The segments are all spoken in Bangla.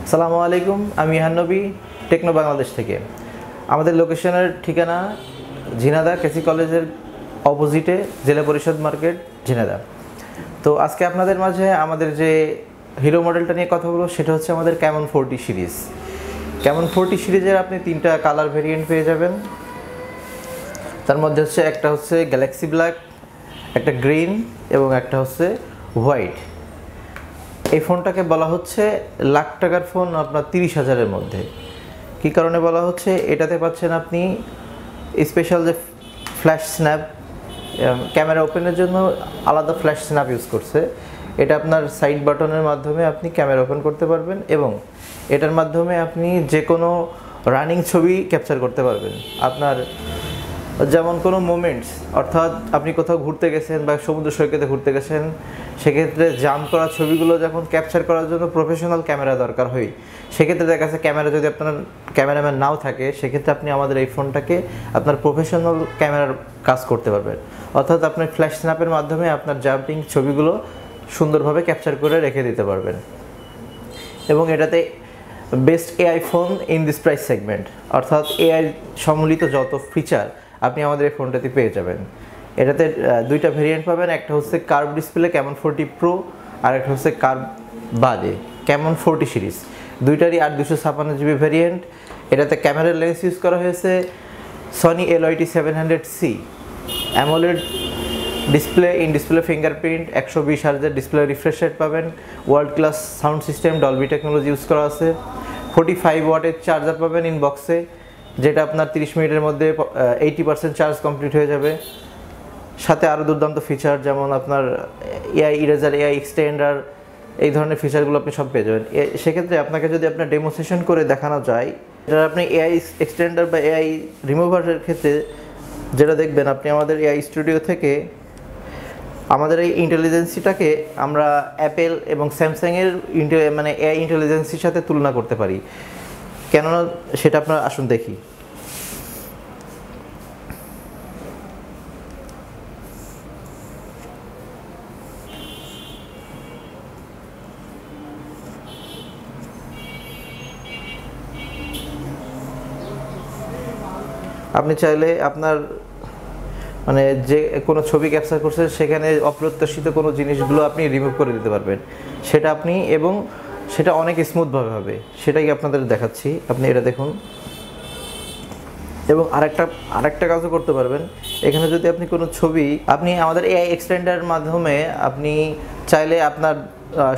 আসসালামু আলাইকুম, আমি ইহান নবী, টেকনো বাংলাদেশ থেকে। আমাদের লোকেশনের ঠিকানা ঝিনাইদহ কেসি কলেজের অপোজিটে, জেলা পরিষদ মার্কেট, ঝিনাইদহ। তো আজকে আপনাদের মাঝে আমাদের যে হিরো মডেলটা নিয়ে কথা বলবো সেটা হচ্ছে আমাদের ক্যামন 40 সিরিজ। ক্যামন 40 সিরিজের আপনি 3টা কালার ভেরিয়েন্ট পেয়ে যাবেন। তার মধ্যে হচ্ছে একটা হচ্ছে গ্যালাক্সি ব্ল্যাক, একটা গ্রিন এবং একটা হচ্ছে হোয়াইট। এই ফোনটাকে বলা হচ্ছে লাখ টাকার ফোন আপনার 30,000-এর মধ্যে। কী কারণে বলা হচ্ছে? এটাতে পাচ্ছেন আপনি স্পেশাল যে ফ্ল্যাশ স্ন্যাপ, ক্যামেরা ওপেনের জন্য আলাদা ফ্ল্যাশ স্ন্যাপ ইউজ করছে। এটা আপনার সাইড বাটনের মাধ্যমে আপনি ক্যামেরা ওপেন করতে পারবেন এবং এটার মাধ্যমে আপনি যে কোনো রানিং ছবি ক্যাপচার করতে পারবেন। আপনার যেমন কোনো মোমেন্টস, অর্থাৎ আপনি কোথাও ঘুরতে গেছেন বা সমুদ্র সৈকতে ঘুরতে গেছেন, সেক্ষেত্রে জাম করা ছবিগুলো যখন ক্যাপচার করার জন্য প্রফেশনাল ক্যামেরা দরকার হয়, সেক্ষেত্রে দেখা যাচ্ছে ক্যামেরা যদি আপনার ক্যামেরাম্যান নাও থাকে, সেক্ষেত্রে আপনি আমাদের এই ফোনটাকে আপনার প্রফেশনাল ক্যামেরার কাজ করতে পারবেন। অর্থাৎ আপনার ফ্ল্যাশ স্ন্যাপের মাধ্যমে আপনার জাম্পিং ছবিগুলো সুন্দরভাবে ক্যাপচার করে রেখে দিতে পারবেন। এবং এটাতে best AI phone in this price segment, অর্থাৎ এআই সম্মিলিত যত ফিচার আপনি আমাদের এই ফোনটাতে পেয়ে যাবেন। এটাতে 2টা ভেরিয়েন্ট পাবেন, একটা হচ্ছে কার্ভ ডিসপ্লে ক্যামন 40 প্রো আর একটা হচ্ছে কার্ভ বাদে ক্যামন 40 সিরিজ। দুইটারই 256GB ভেরিয়েন্ট। এটাতে ক্যামেরার লেন্স ইউজ করা হয়েছে Sony LYT 700C, AMOLED display, in display fingerprint, 120 হার্জের ডিসপ্লে রিফ্রেশ রেট পাবেন, world class sound system, Dolby technology use করা আছে। 45 ওয়াটের চার্জার পাবেন ইন বক্সে, যেটা আপনার 30 মিনিটের মধ্যে 80% চার্জ কমপ্লিট হয়ে যাবে। সাথে আরও দুর্দান্ত ফিচার, যেমন আপনার এআই ইরেজার, এআই এক্সটেন্ডার, এই ধরনের ফিচারগুলো আপনি সব পেয়ে যাবেন। সেক্ষেত্রে আপনাকে যদি আপনার ডেমোস্ট্রেশন করে দেখানো যায়, এটা আপনি এআই এক্সটেন্ডার বা এআই রিমুভারের ক্ষেত্রে যেটা দেখবেন, আপনি আমাদের এআই স্টুডিও থেকে আমাদের এই ইন্টেলিজেন্সিটাকে আমরা অ্যাপেল এবং স্যামসাংয়ের মানে এআই ইন্টেলিজেন্সির সাথে তুলনা করতে পারি। কেননা সেটা আপনার আসুন দেখি। আপনি চাইলে আপনার মানে যে কোনো ছবি ক্যাপচার করছেন, সেখানে অপ্রত্যাশিত কোনো জিনিসগুলো আপনি রিমুভ করে দিতে পারবেন। সেটা আপনি এবং সেটা অনেক স্মুথভাবে হবে, সেটাই আপনাদের দেখাচ্ছি। আপনি এটা দেখুন। এবং আরেকটা কাজও করতে পারবেন। এখানে যদি আপনি কোনো ছবি, আপনি আমাদের এআই এক্সটেন্ডারের মাধ্যমে আপনি চাইলে আপনার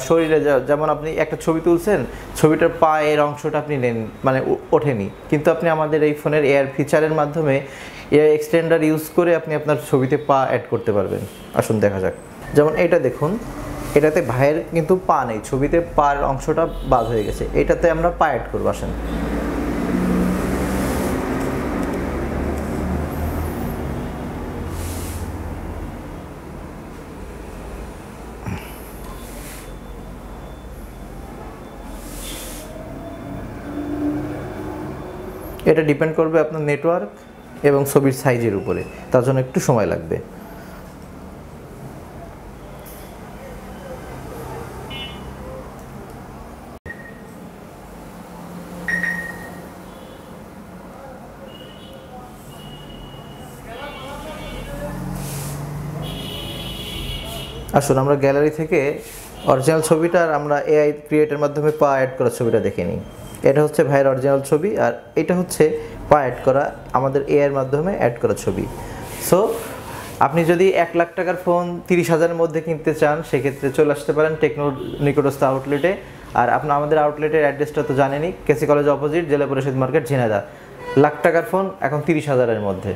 শরীরে, যেমন আপনি একটা ছবি তুলছেন, ছবিটার পায়ের অংশটা আপনি নেন, মানে ওঠেনি, কিন্তু আপনি আমাদের এই ফোনের এআই ফিচারের মাধ্যমে এআই এক্সটেন্ডার ইউজ করে আপনি আপনার ছবিতে পা অ্যাড করতে পারবেন। আসুন দেখা যাক। যেমন এটা দেখুন, এটাতে ভাইয়ের কিন্তু পা নেই, ছবিতে পার অংশটা বাদ হয়ে গেছে। এটাতে আমরা পা অ্যাড করবো। আসেন। এটা ডিপেন্ড করবে আপনার নেটওয়ার্ক এবং ছবির সাইজের উপরে, তার জন্য একটু সময় লাগবে। আসুন আমরা গ্যালারি থেকে অরিজিনাল ছবিটা আর আমরা এআই ক্রিয়েটের মাধ্যমে পা অ্যাড করা ছবিটা দেখে নিই। এটা হচ্ছে ভাইয়ের অরিজিনাল ছবি, আর এটা হচ্ছে পা অ্যাড করা আমাদের এআইয়ের মাধ্যমে অ্যাড করা ছবি। সো আপনি যদি 1 লাখ টাকার ফোন 30,000-এর মধ্যে কিনতে চান, সেক্ষেত্রে চলে আসতে পারেন টেকনোর নিকটস্থ আউটলেটে। আর আপনার আমাদের আউটলেটের অ্যাড্রেসটা তো জানেনই, কেসি কলেজ অপোজিট, জেলা পরিষদ মার্কেট, ঝিনাইদহ। লাখ টাকার ফোন এখন 30,000-এর মধ্যে।